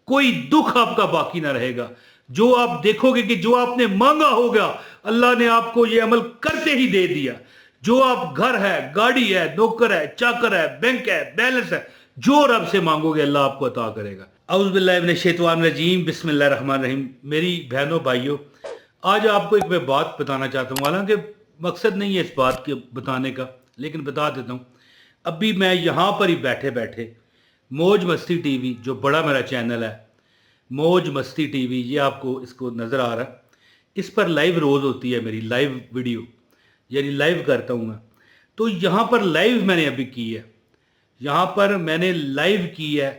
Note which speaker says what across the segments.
Speaker 1: کوئی دکھ آپ کا باقی نہ رہے گا. جو آپ دیکھو گے کہ جو آپ نے مانگا ہوگا اللہ نے آپ کو یہ عمل کرتے ہی دے دیا. جو آپ گھر ہے، گاڑی ہے، نوکر ہے، چاکر ہے، بینک ہے، بیلنس ہے، جو رب سے مانگو گے اللہ آپ کو عطا کرے گا. اعوذ باللہ من الشیطان الرجیم، بسم اللہ الرحمن الرحیم. میری بہنوں بھائیوں، آج آپ کو ایک میں بات بتانا چاہتا ہوں. حالانکہ مقصد نہیں ہے اس بات کے بتانے کا، لیکن بتا دیتا ہوں. ابھی میں یہاں پر ہی بیٹھے بیٹھے موج مستی ٹی وی، جو بڑا میرا چینل ہے موج مستی ٹی وی، یہ آپ کو اس کو نظر آ رہا ہے. اس پر لائیو روز ہوتی ہے میری لائیو ویڈیو، یعنی لائیو کرتا ہوں میں. تو یہاں پر لائیو میں نے ابھی کی ہے، یہاں پر میں نے لائیو کی ہے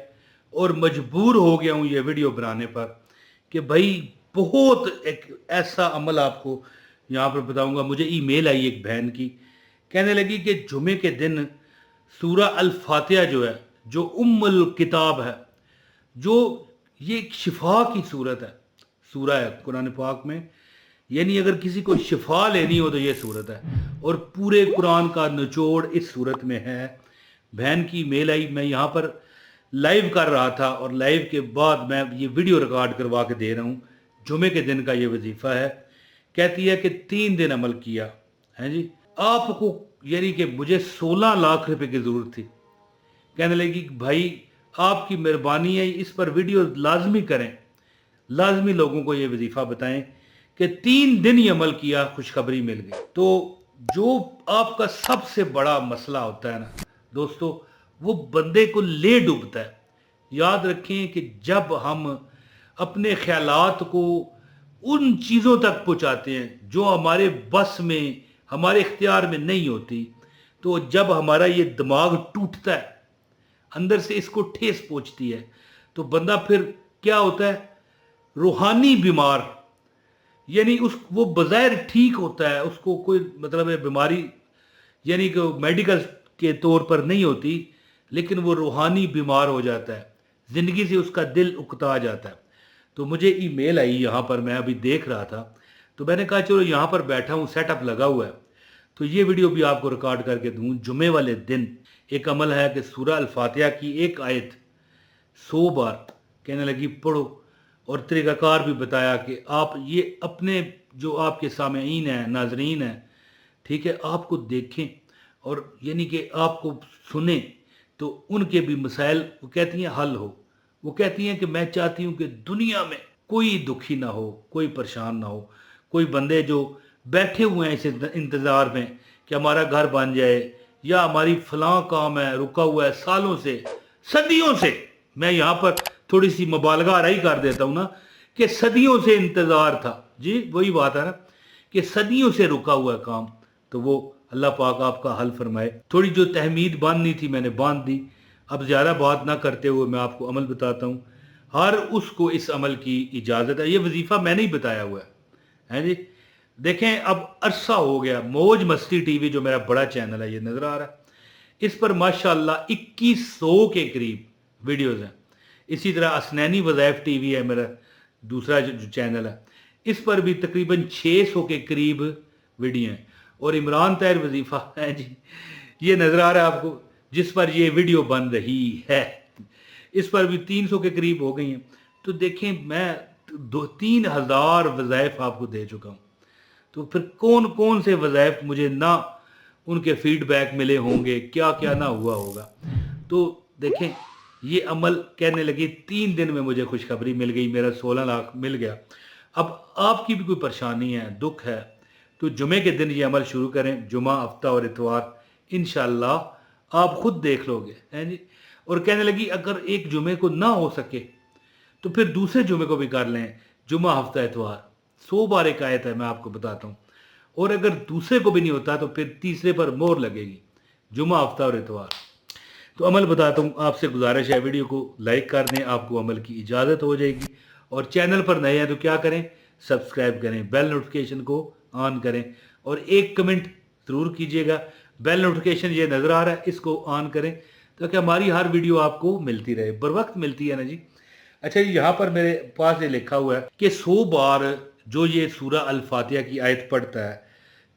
Speaker 1: اور مجبور ہو گیا ہوں یہ ویڈیو بنانے پر کہ بھائی بہت ایک ایسا عمل آپ کو یہاں پر بتاؤں گا. مجھے ای میل آئی ایک بہن کی، کہنے لگی کہ جمعے کے دن سورہ الفاتحہ جو ہے، جو ام الکتاب ہے، جو یہ ایک شفا کی صورت ہے، سورہ ہے قرآن پاک میں، یعنی اگر کسی کو شفا لینی ہو تو یہ صورت ہے، اور پورے قرآن کا نچوڑ اس صورت میں ہے. بہن کی میل آئی، میں یہاں پر لائیو کر رہا تھا اور لائیو کے بعد میں یہ ویڈیو ریکارڈ کروا کے دے رہا ہوں. جمعے کے دن کا یہ وظیفہ ہے. کہتی ہے کہ 3 دن عمل کیا ہے جی آپ کو، یعنی کہ مجھے 16 لاکھ روپے کی ضرورت تھی. کہنے لگی کہ بھائی آپ کی مہربانی ہے، اس پر ویڈیو لازمی کریں، لازمی لوگوں کو یہ وظیفہ بتائیں کہ 3 دن ہی عمل کیا خوشخبری مل گئی. تو جو آپ کا سب سے بڑا مسئلہ ہوتا ہے نا دوستو، وہ بندے کو لے ڈوبتا ہے. یاد رکھیں کہ جب ہم اپنے خیالات کو ان چیزوں تک پہنچاتے ہیں جو ہمارے بس میں، ہمارے اختیار میں نہیں ہوتی، تو جب ہمارا یہ دماغ ٹوٹتا ہے، اندر سے اس کو ٹھیس پہنچتی ہے، تو بندہ پھر کیا ہوتا ہے، روحانی بیمار. یعنی وہ بظاہر ٹھیک ہوتا ہے، اس کو کوئی مطلب ہے بیماری، یعنی کہ میڈیکل کے طور پر نہیں ہوتی، لیکن وہ روحانی بیمار ہو جاتا ہے، زندگی سے اس کا دل اکتا جاتا ہے. تو مجھے ای میل آئی یہاں پر، میں ابھی دیکھ رہا تھا، تو میں نے کہا چلو یہاں پر بیٹھا ہوں، سیٹ اپ لگا ہوا ہے، تو یہ ویڈیو بھی آپ کو ریکارڈ کر کے دوں. جمعے والے دن ایک عمل ہے کہ سورہ الفاتحہ کی ایک آیت 100 بار کہنے لگی پڑھو، اور طریقہ کار بھی بتایا کہ آپ یہ اپنے جو آپ کے سامعین ہیں، ناظرین ہیں، ٹھیک ہے، آپ کو دیکھیں اور یعنی کہ آپ کو سنیں تو ان کے بھی مسائل وہ کہتی ہیں حل ہو. وہ کہتی ہیں کہ میں چاہتی ہوں کہ دنیا میں کوئی دکھی نہ ہو، کوئی پریشان نہ ہو. کوئی بندے جو بیٹھے ہوئے ہیں اس انتظار میں کہ ہمارا گھر بن جائے، یا ہماری فلاں کام ہے رکا ہوا ہے سالوں سے، صدیوں سے. میں یہاں پر تھوڑی سی مبالغہ آرائی کر دیتا ہوں نا، کہ صدیوں سے انتظار تھا. جی وہی بات ہے نا کہ صدیوں سے رکا ہوا ہے کام، تو وہ اللہ پاک آپ کا حل فرمائے. تھوڑی جو تحمید باندھنی تھی میں نے باندھ دی. اب زیادہ بات نہ کرتے ہوئے میں آپ کو عمل بتاتا ہوں. ہر اس کو اس عمل کی اجازت ہے. یہ وظیفہ میں نے ہی بتایا ہوا ہے جی. دیکھیں اب عرصہ ہو گیا، موج مستی ٹی وی جو میرا بڑا چینل ہے یہ نظر آ رہا ہے، اس پر ماشاءاللہ 2100 کے قریب ویڈیوز ہیں. اسی طرح اسنینی وظائف ٹی وی ہے میرا دوسرا جو چینل ہے، اس پر بھی تقریباً 600 کے قریب ویڈیو ہیں. اور عمران طاہر وظیفہ ہے جی، یہ نظر آ رہا ہے آپ کو، جس پر یہ ویڈیو بن رہی ہے، اس پر بھی 300 کے قریب ہو گئی ہیں. تو دیکھیں میں 3000 وظائف آپ کو دے چکا ہوں. تو پھر کون کون سے وظائف مجھے نہ ان کے فیڈ بیک ملے ہوں گے، کیا کیا نہ ہوا ہوگا. تو دیکھیں یہ عمل کہنے لگی 3 دن میں مجھے خوشخبری مل گئی، میرا 16 لاکھ مل گیا. اب آپ کی بھی کوئی پریشانی ہے، دکھ ہے، تو جمعے کے دن یہ عمل شروع کریں، جمعہ، ہفتہ اور اتوار، انشاءاللہ آپ خود دیکھ لو گے ہیں جی. اور کہنے لگی اگر ایک جمعے کو نہ ہو سکے تو پھر دوسرے جمعے کو بھی کر لیں، جمعہ، ہفتہ، اتوار. 100 بار ایک آیت ہے، میں آپ کو بتاتا ہوں. اور اگر دوسرے کو بھی نہیں ہوتا تو پھر تیسرے پر مہر لگے گی، جمعہ، ہفتہ اور اتوار. تو عمل بتاتا ہوں، آپ سے گزارش ہے ویڈیو کو لائک کر دیں، آپ کو عمل کی اجازت ہو جائے گی. اور چینل پر نئے ہیں تو کیا کریں، سبسکرائب کریں، بیل نوٹیفیکیشن کو آن کریں، اور ایک کمنٹ ضرور کیجئے گا. بیل نوٹیفیکیشن یہ نظر آ رہا ہے، اس کو آن کریں تاکہ ہماری ہر ویڈیو آپ کو ملتی رہے، بر وقت ملتی ہے نا جی. اچھا جی، یہاں پر میرے پاس یہ لکھا ہوا ہے کہ 100 بار جو یہ سورہ الفاتحہ کی آیت پڑھتا ہے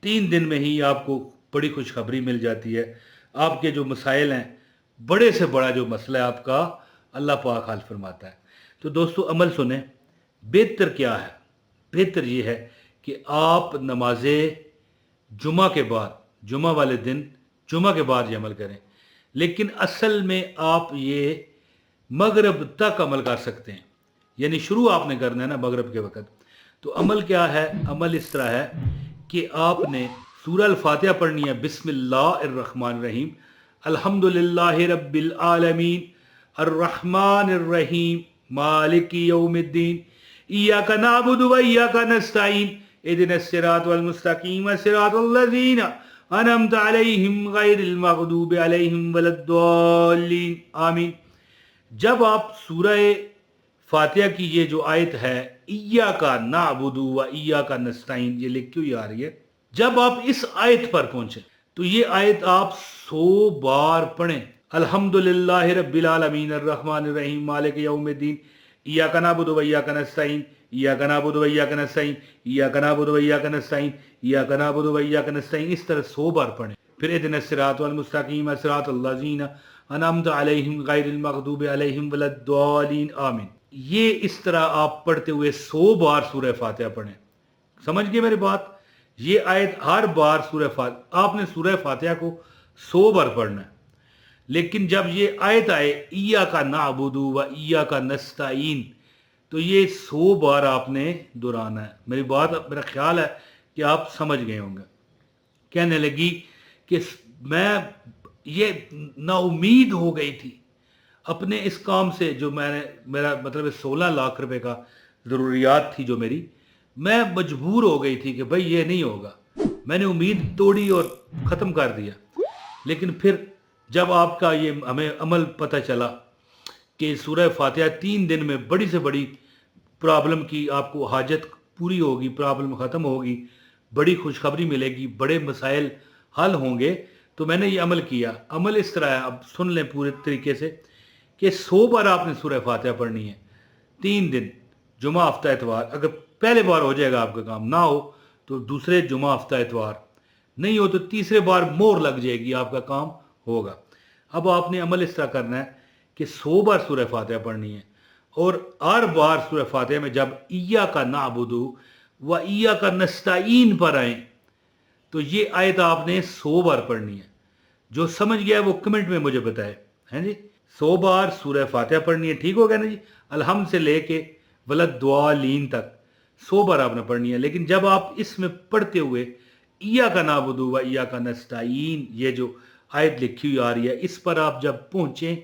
Speaker 1: 3 دن میں ہی آپ کو بڑی خوشخبری مل جاتی ہے. آپ کے جو مسائل ہیں، بڑے سے بڑا جو مسئلہ ہے آپ کا، اللہ پاک حل فرماتا ہے. تو دوستو عمل سنیں، بہتر کیا ہے؟ بہتر یہ ہے کہ آپ نماز جمعہ کے بعد، جمعہ والے دن جمعہ کے بعد یہ عمل کریں، لیکن اصل میں آپ یہ مغرب تک عمل کر سکتے ہیں، یعنی شروع آپ نے کرنا ہے نا مغرب کے وقت۔ تو عمل کیا ہے؟ عمل اس طرح ہے کہ آپ نے سورہ الفاتحہ پڑھنی ہے، بسم اللہ الرحمن الرحیم، الحمدللہ رب العالمین الرحمن الرحیم مالک یوم الدین ایاک نعبد و ایاک نستعین اہدنا الصراط المستقیم صراط الذین انعمت علیہم غیر المغضوب علیہم ولا الضالین آمین۔ جب آپ سورہ فاتحہ کی یہ جو آیت ہے ایاک نعبد و ایاک نستعین، یہ لکھ کیوں آ رہی ہے؟ جب آپ اس آیت پر پہنچیں تو یہ آیت آپ 100 بار پڑھیں، الحمدللہ رب العالمین الرحمن الرحیم مالک یوم الدین ایاک نعبد و ایاک نستعین ایاک نعبد و ایاک نستعین ایاک نعبد و ایاک نستعین ایاک نعبد و ایاک نستعین، اس طرح 100 بار پڑھیں۔ پھر اہدنا الصراط المستقیم صراط الذین انعمت علیہم غیر المغضوب علیہم ولا الضالین آمین۔ یہ اس طرح آپ پڑھتے ہوئے 100 بار سورہ فاتحہ پڑھیں۔ سمجھ گئے میری بات؟ یہ آیت ہر بار سورہ فاتحہ، آپ نے سورہ فاتحہ کو 100 بار پڑھنا ہے، لیکن جب یہ آیت آئے ایاک نعبد و ایاک نستعین تو یہ 100 بار آپ نے دہرانا ہے۔ میری بات، میرا خیال ہے کہ آپ سمجھ گئے ہوں گے۔ کہنے لگی کہ میں یہ نا امید ہو گئی تھی اپنے اس کام سے، جو میں نے، میرا مطلب 16 لاکھ روپے کا ضروریات تھی جو میری، میں مجبور ہو گئی تھی کہ بھائی یہ نہیں ہوگا، میں نے امید توڑی اور ختم کر دیا۔ لیکن پھر جب آپ کا یہ ہمیں عمل پتہ چلا کہ سورہ فاتحہ 3 دن میں بڑی سے بڑی پرابلم کی آپ کو حاجت پوری ہوگی، پرابلم ختم ہوگی، بڑی خوشخبری ملے گی، بڑے مسائل حل ہوں گے، تو میں نے یہ عمل کیا۔ عمل اس طرح ہے، اب سن لیں پورے طریقے سے، کہ 100 بار آپ نے سورہ فاتحہ پڑھنی ہے 3 دن، جمعہ ہفتہ اتوار۔ اگر پہلے بار ہو جائے گا آپ کا کام، نہ ہو تو دوسرے جمعہ ہفتہ اتوار، نہیں ہو تو تیسرے بار مہر لگ جائے گی، آپ کا کام ہوگا۔ اب آپ نے عمل اس طرح کرنا ہے کہ 100 بار سورہ فاتحہ پڑھنی ہے، اور ہر بار سورہ فاتحہ میں جب ایاک نعبد و ایاک نستعین پر آئیں تو یہ آیت آپ نے 100 بار پڑھنی ہے۔ جو سمجھ گیا وہ کمنٹ میں مجھے بتائے، ہیں جی؟ 100 بار سورہ فاتحہ پڑھنی ہے، ٹھیک ہو گیا نا جی؟ الحمد سے لے کے ولا الضالین تک 100 بار آپ نے پڑھنی ہے۔ لیکن جب آپ اس میں پڑھتے ہوئے ایاک نعبد و ایاک نستعین، یہ جو آیت لکھی ہوئی آ رہی ہے، اس پر آپ جب پہنچیں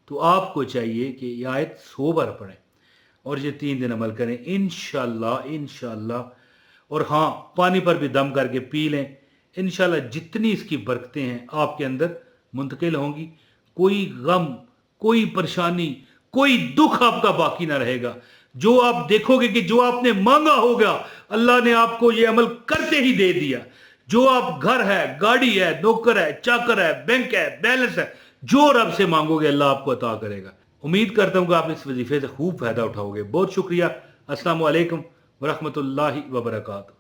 Speaker 1: تو آپ کو چاہیے کہ یہ آیت 100 بار پڑھیں اور یہ 3 دن عمل کریں، انشاءاللہ انشاءاللہ۔ اور ہاں، پانی پر بھی دم کر کے پی لیں، انشاءاللہ جتنی اس کی برکتیں ہیں آپ کے اندر منتقل ہوں گی، کوئی غم، کوئی پریشانی، کوئی دکھ آپ کا باقی نہ رہے گا۔ جو آپ دیکھو گے کہ جو آپ نے مانگا ہوگا اللہ نے آپ کو یہ عمل کرتے ہی دے دیا۔ جو آپ گھر ہے، گاڑی ہے، نوکر ہے، چاکر ہے، بینک ہے، بیلنس ہے، جو رب سے مانگو گے اللہ آپ کو عطا کرے گا۔ امید کرتا ہوں کہ آپ اس وظیفے سے خوب فائدہ اٹھاؤ گے۔ بہت شکریہ۔ السلام علیکم ورحمۃ اللہ وبرکاتہ۔